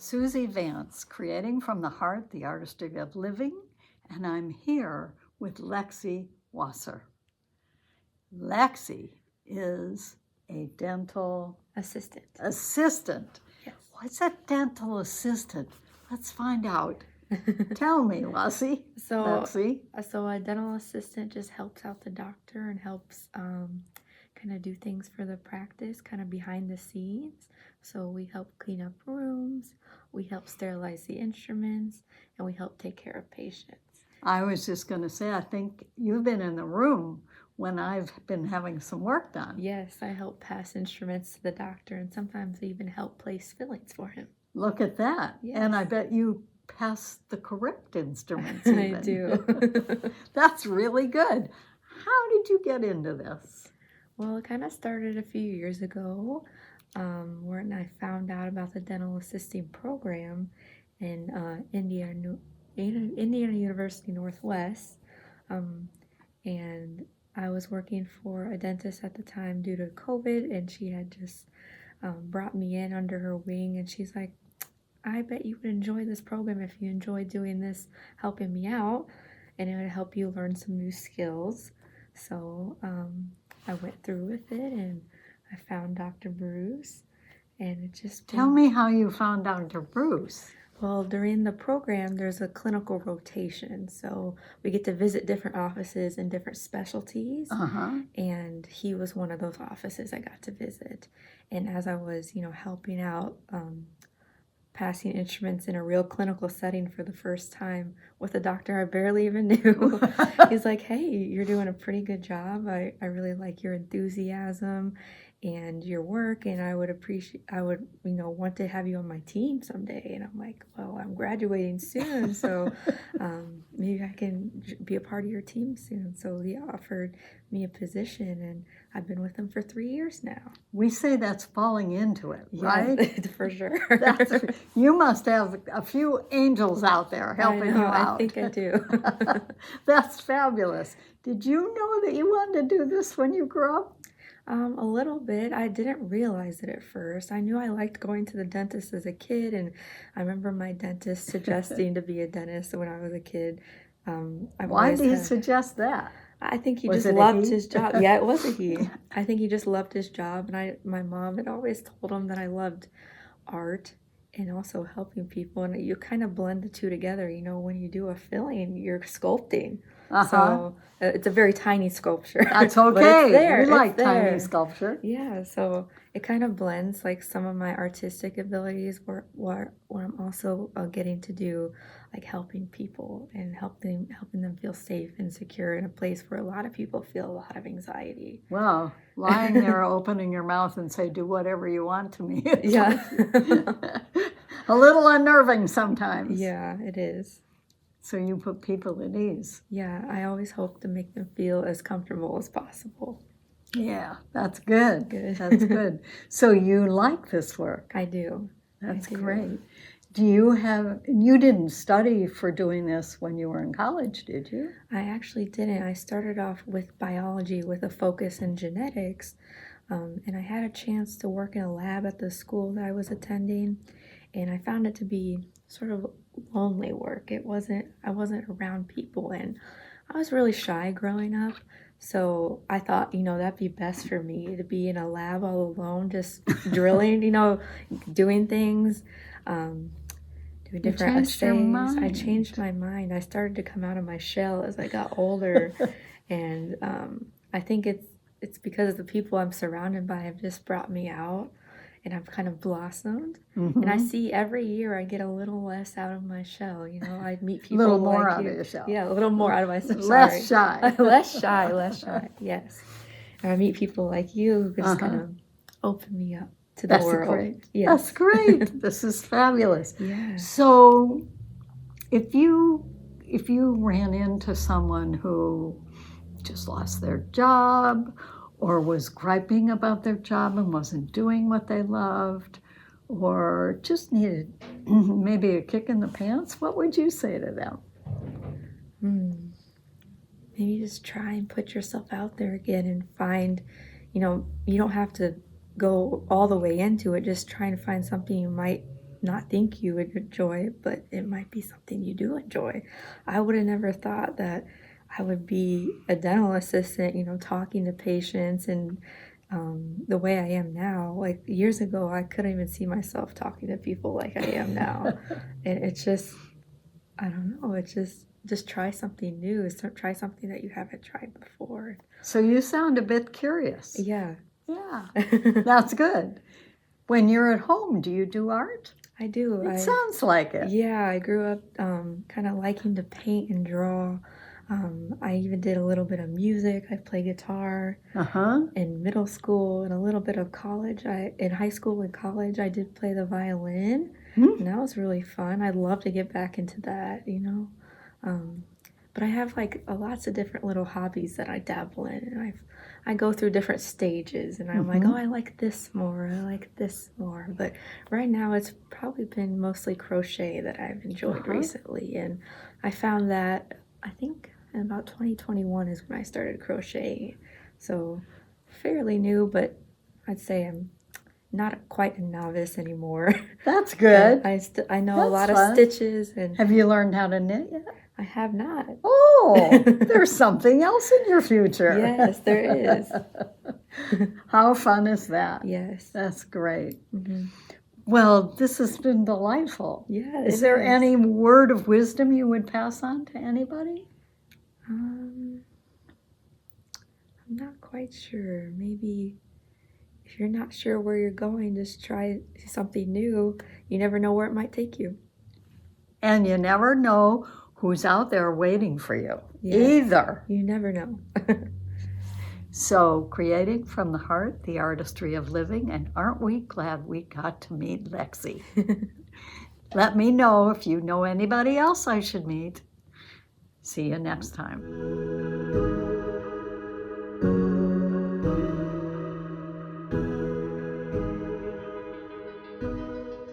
Suzy Vance, creating from the heart the artistry of living, and I'm here with Lexi Wasser. Lexi is a dental assistant. Yes. What's a dental assistant? Let's find out. Tell me, Lexi. So a dental assistant just helps out the doctor and helps kind of do things for the practice, kind of behind the scenes. So we help clean up rooms, we help sterilize the instruments, and we help take care of patients. I was just going to say, I think you've been in the room when I've been having some work done. Yes, I help pass instruments to the doctor, and sometimes I even help place fillings for him. Look at that. Yes. And I bet you pass the correct instruments even. I do. That's really good. How did you get into this? Well, it kind of started a few years ago when I found out about the dental assisting program in Indiana University Northwest. And I was working for a dentist at the time due to COVID, and she had just brought me in under her wing, and she's like, I bet you would enjoy this program if you enjoy doing this, helping me out, and it would help you learn some new skills. So I went through with it, and I found Dr. Bruce, and it just... Tell me how you found Dr. Bruce. Well, during the program, there's a clinical rotation. So we get to visit different offices and different specialties. And he was one of those offices I got to visit. And as I was, helping out, passing instruments in a real clinical setting for the first time with a doctor I barely even knew, he's like, hey, you're doing a pretty good job. I really like your enthusiasm and your work, and I would want to have you on my team someday. And I'm like, well, I'm graduating soon, so maybe I can be a part of your team soon. So he offered me a position, and I've been with him for 3 years now. We say that's falling into it, right? Yeah, for sure. You must have a few angels out there helping you out. I think I do. That's fabulous. Did you know that you wanted to do this when you grew up? A little bit. I didn't realize it at first. I knew I liked going to the dentist as a kid, and I remember my dentist suggesting to be a dentist when I was a kid. Why did he suggest that? I think he just loved his job. Yeah, it was a he. I think he just loved his job, and my mom had always told him that I loved art and also helping people, and you kind of blend the two together. When you do a filling, you're sculpting. So it's a very tiny sculpture. That's okay. We like tiny sculpture. Yeah, so it kind of blends like some of my artistic abilities where I'm also getting to do like helping people and helping them feel safe and secure in a place where a lot of people feel a lot of anxiety. Well, lying there opening your mouth and say, do whatever you want to me. Yeah. A little unnerving sometimes. Yeah, it is. So you put people at ease. Yeah, I always hope to make them feel as comfortable as possible. Yeah, that's good. That's good. So you like this work? I do. That's great. You didn't study for doing this when you were in college, did you? I actually didn't. I started off with biology with a focus in genetics, and I had a chance to work in a lab at the school that I was attending, and I found it to be sort of lonely work. I wasn't around people, and I was really shy growing up. So I thought, that'd be best for me to be in a lab all alone, just drilling, doing things, doing different assays. I changed my mind. I started to come out of my shell as I got older, and I think it's because the people I'm surrounded by have just brought me out. And I've kind of blossomed. And I see every year I get a little less out of my shell. I meet people a little more like out you. of your shell. Yeah, a little more out of my shell. Less shy. Less shy, yes. And I meet people like you who just kind of open me up to the world. Great. Yes. That's great. This is fabulous. Yeah. So if you ran into someone who just lost their job or was griping about their job and wasn't doing what they loved, or just needed maybe a kick in the pants, what would you say to them? Maybe just try and put yourself out there again and find, you don't have to go all the way into it. Just try and find something you might not think you would enjoy, but it might be something you do enjoy. I would have never thought that I would be a dental assistant, talking to patients and the way I am now. Like years ago, I couldn't even see myself talking to people like I am now. And it's just, I don't know, it's just try something new. Try something that you haven't tried before. So you sound a bit curious. Yeah. Yeah, that's good. When you're at home, do you do art? I do. It sounds like it. Yeah, I grew up kind of liking to paint and draw. I even did a little bit of music. I play guitar in middle school and a little bit of college. In high school and college, I did play the violin, and that was really fun. I'd love to get back into that, But I have like lots of different little hobbies that I dabble in, and I go through different stages, and I'm like, oh, I like this more, I like this more. But right now, it's probably been mostly crochet that I've enjoyed recently, and I found that I think in about 2021 is when I started crocheting, so fairly new, but I'd say I'm not quite a novice anymore. That's good. I know a lot of stitches. And have you learned how to knit yet? I have not. Oh, there's something else in your future. Yes, there is. How fun is that? Yes. That's great. Well, this has been delightful. Yeah. Is there any word of wisdom you would pass on to anybody? I'm not quite sure. Maybe if you're not sure where you're going, just try something new. You never know where it might take you. And you never know who's out there waiting for you, either. You never know. So, creating from the heart, the artistry of living, and aren't we glad we got to meet Lexi? Let me know if you know anybody else I should meet. See you next time.